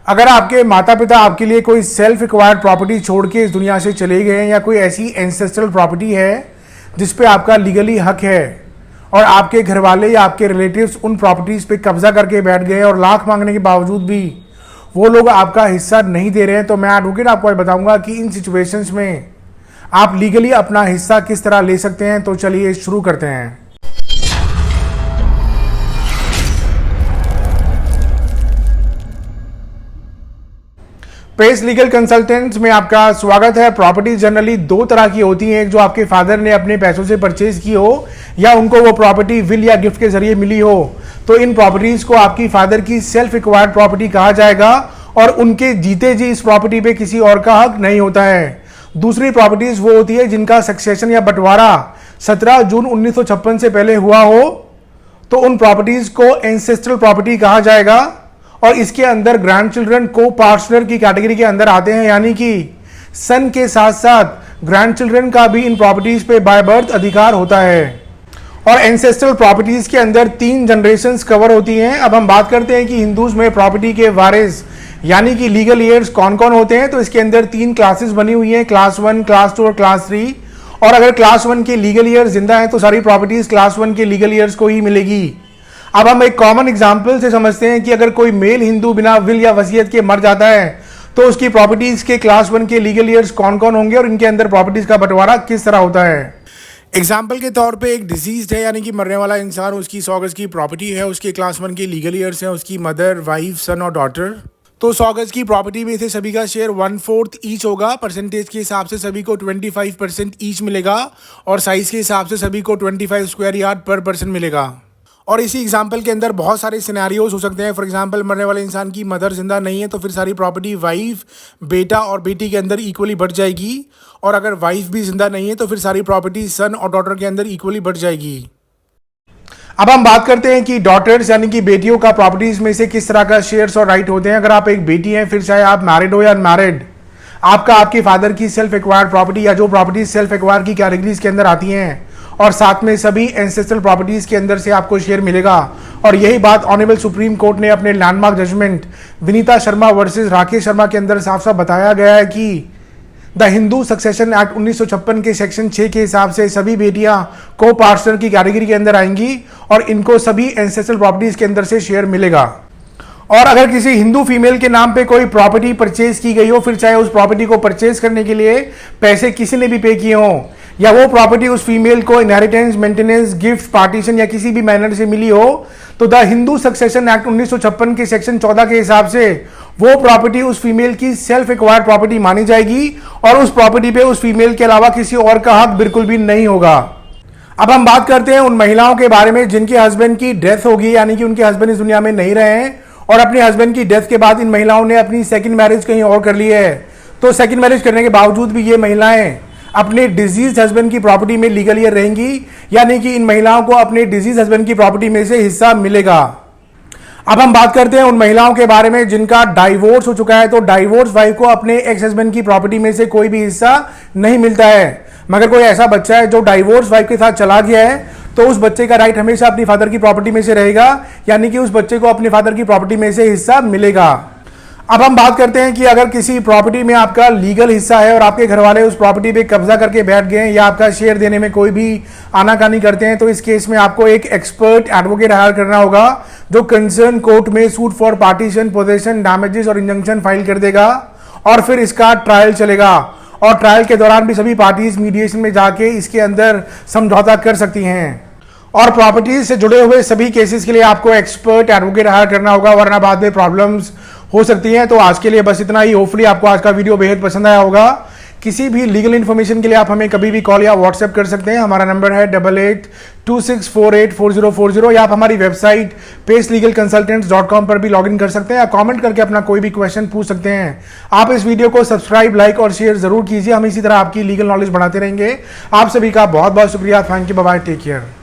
अगर आपके माता पिता आपके लिए कोई सेल्फ एक्वायर्ड प्रॉपर्टी छोड़ के इस दुनिया से चले गए हैं या कोई ऐसी एंसेस्ट्रल प्रॉपर्टी है जिस पे आपका लीगली हक है और आपके घर वाले या आपके रिलेटिव्स उन प्रॉपर्टीज़ पे कब्जा करके बैठ गए और लाख मांगने के बावजूद भी वो लोग आपका हिस्सा नहीं दे रहे हैं, तो मैं एडवोकेट आपको आज बताऊंगा कि इन सिचुएशंस में आप लीगली अपना हिस्सा किस तरह ले सकते हैं। तो चलिए शुरू करते हैं। पेस लीगल कंसल्टेंट्स में आपका स्वागत है। प्रॉपर्टी जनरली दो तरह की होती हैं, एक जो आपके फादर ने अपने पैसों से परचेज की हो या उनको वो प्रॉपर्टी विल या गिफ्ट के जरिए मिली हो, तो इन प्रॉपर्टीज को आपकी फादर की सेल्फ एक्वायर्ड प्रॉपर्टी कहा जाएगा और उनके जीते जी इस प्रॉपर्टी पे किसी और का हक नहीं होता है। दूसरी प्रॉपर्टीज वो होती है जिनका सक्सेशन या बंटवारा 17 जून 1956 से पहले हुआ हो, तो उन प्रॉपर्टीज को एंसेस्ट्रल प्रॉपर्टी कहा जाएगा और इसके अंदर ग्रैंड चिल्ड्रन को पार्टनर की कैटेगरी के अंदर आते हैं, यानी कि सन के साथ साथ ग्रैंड चिल्ड्रन का भी इन प्रॉपर्टीज पे बाय बर्थ अधिकार होता है। और एंसेस्ट्रल प्रॉपर्टीज के अंदर 3 जनरेशंस कवर होती हैं। अब हम बात करते हैं कि हिंदूज में प्रॉपर्टी के वारिस यानी कि लीगल ईयर्स कौन कौन होते हैं। तो इसके अंदर 3 क्लासेस बनी हुई हैं, क्लास 1, क्लास 2 और क्लास 3। और अगर क्लास 1 के लीगल ईयर्स जिंदा है तो सारी प्रॉपर्टीज क्लास 1 के लीगल ईयर्स को ही मिलेगी। अब हम एक कॉमन एग्जाम्पल से समझते हैं कि अगर कोई मेल हिंदू बिना विल या वसीयत के मर जाता है तो उसकी प्रॉपर्टीज के क्लास 1 के लीगल ईयर्स कौन कौन होंगे और इनके अंदर प्रॉपर्टीज का बंटवारा किस तरह होता है। एग्जाम्पल के तौर पे एक डिजीज है यानी कि मरने वाला इंसान, उसकी 100 गज की प्रॉपर्टी है, उसके क्लास 1 के लीगल ईयर्स हैं, उसकी मदर, वाइफ, सन और डॉटर। तो 100 गज की प्रॉपर्टी में से सभी का शेयर 1/4 ईच होगा। परसेंटेज के हिसाब से सभी को 25% ईच मिलेगा और साइज के हिसाब से सभी को 25 स्क्वायर यार्ड पर पर्सन मिलेगा। और इसी एग्जाम्पल के अंदर बहुत सारे सिनेरियोज हो सकते हैं। फॉर एग्जाम्पल मरने वाले इंसान की मदर जिंदा नहीं है तो फिर सारी प्रॉपर्टी वाइफ, बेटा और बेटी के अंदर इक्वली बढ़ जाएगी, और अगर वाइफ भी जिंदा नहीं है तो फिर सारी प्रॉपर्टी सन और डॉटर के अंदर इक्वली बढ़ जाएगी। अब हम बात करते हैं कि डॉटर्स यानी कि बेटियों का प्रॉपर्टीज में से किस तरह का शेयर्स और राइट होते हैं। अगर आप एक बेटी हैं, फिर चाहे आप मैरिड हो या अनमैरिड, आपका आपके फादर की सेल्फ एक्वायर्ड प्रॉपर्टी या जो प्रॉपर्टी सेल्फ एक्वायर्ड की कैटेगरीज के अंदर आती हैं और साथ में सभी एंसेस्ट्रल प्रॉपर्टीज के अंदर से आपको शेयर मिलेगा। और यही बात ऑनरेबल सुप्रीम कोर्ट ने अपने landmark judgment Vineeta Sharma versus Rakesh Sharma के अंदर साफ साफ बताया गया है कि द हिंदू सक्सेशन एक्ट 1956 के सेक्शन 6 के हिसाब से सभी बेटियां को पार्टनर की कैटेगरी के अंदर आएंगी और इनको सभी एंसेस्ट्रल प्रॉपर्टीज के अंदर से शेयर मिलेगा। और अगर किसी हिंदू फीमेल के नाम पे कोई प्रॉपर्टी परचेज की गई हो, फिर चाहे उस प्रॉपर्टी को परचेज करने के लिए पैसे किसी ने भी पे किए हो या वो प्रॉपर्टी उस फीमेल को इनहेरिटेंस, मेंटेनेंस, गिफ्ट, पार्टीशन या किसी भी मैनर से मिली हो, तो द हिंदू सक्सेशन एक्ट 1956 के सेक्शन 14 के हिसाब से वो प्रॉपर्टी उस फीमेल की सेल्फ एक्वायर्ड प्रॉपर्टी मानी जाएगी और उस प्रॉपर्टी पे उस फीमेल के अलावा किसी और का हक बिल्कुल भी नहीं होगा। अब हम बात करते हैं उन महिलाओं के बारे में जिनके हस्बैंड की डेथ होगी, यानी कि उनके हस्बैंड इस दुनिया में नहीं रहे हैं और अपने हस्बैंड की डेथ के बाद इन महिलाओं ने अपनी सेकंड मैरिज कहीं और कर ली है। तो सेकंड मैरिज करने के बावजूद भी ये महिलाएं अपने डिजीज हस्बैंड की प्रॉपर्टी में लीगल ईयर रहेंगी, यानी कि इन महिलाओं को अपने डिजीज हस्बैंड की प्रॉपर्टी में से हिस्सा मिलेगा। अब हम बात करते हैं उन महिलाओं के बारे में जिनका डाइवोर्स हो चुका है। तो डाइवोर्स वाइफ को अपने एक्स हस्बैंड की प्रॉपर्टी में से कोई भी हिस्सा नहीं मिलता है, मगर कोई ऐसा बच्चा है जो डाइवोर्स वाइफ के साथ चला गया है तो उस बच्चे का राइट हमेशा अपनी फादर की प्रॉपर्टी में से रहेगा, यानी कि उस बच्चे को अपने फादर की प्रॉपर्टी में से हिस्सा मिलेगा। अब हम बात करते हैं कि अगर किसी प्रॉपर्टी में आपका लीगल हिस्सा है और आपके घर वाले उस प्रॉपर्टी पे कब्जा करके बैठ गए या आपका शेयर देने में कोई भी आनाकानी करते हैं, तो इस केस में आपको एक एक्सपर्ट एडवोकेट हायर करना होगा जो कंसर्न कोर्ट में suit for partition, possession, damages और इंजंक्शन फाइल कर देगा और फिर इसका ट्रायल चलेगा। और ट्रायल के दौरान भी सभी पार्टीज मीडिएशन में जाके इसके अंदर समझौता कर सकती हैं। और प्रॉपर्टीज से जुड़े हुए सभी केसेस के लिए आपको एक्सपर्ट एडवोकेट हायर करना होगा, वरना बाद में प्रॉब्लम्स हो सकती हैं। तो आज के लिए बस इतना ही। होपफुली आपको आज का वीडियो बेहद पसंद आया होगा। किसी भी लीगल इन्फॉर्मेशन के लिए आप हमें कभी भी कॉल या व्हाट्सएप कर सकते हैं। हमारा नंबर है 8826484040 या आप हमारी वेबसाइट pacelegalconsultants.com पर भी लॉगिन कर सकते हैं या कमेंट करके अपना कोई भी क्वेश्चन पूछ सकते हैं। आप इस वीडियो को सब्सक्राइब, लाइक और शेयर जरूर कीजिए। हम इसी तरह आपकी लीगल नॉलेज बढ़ाते रहेंगे। आप सभी का बहुत बहुत शुक्रिया। Thank you, bye bye, take care.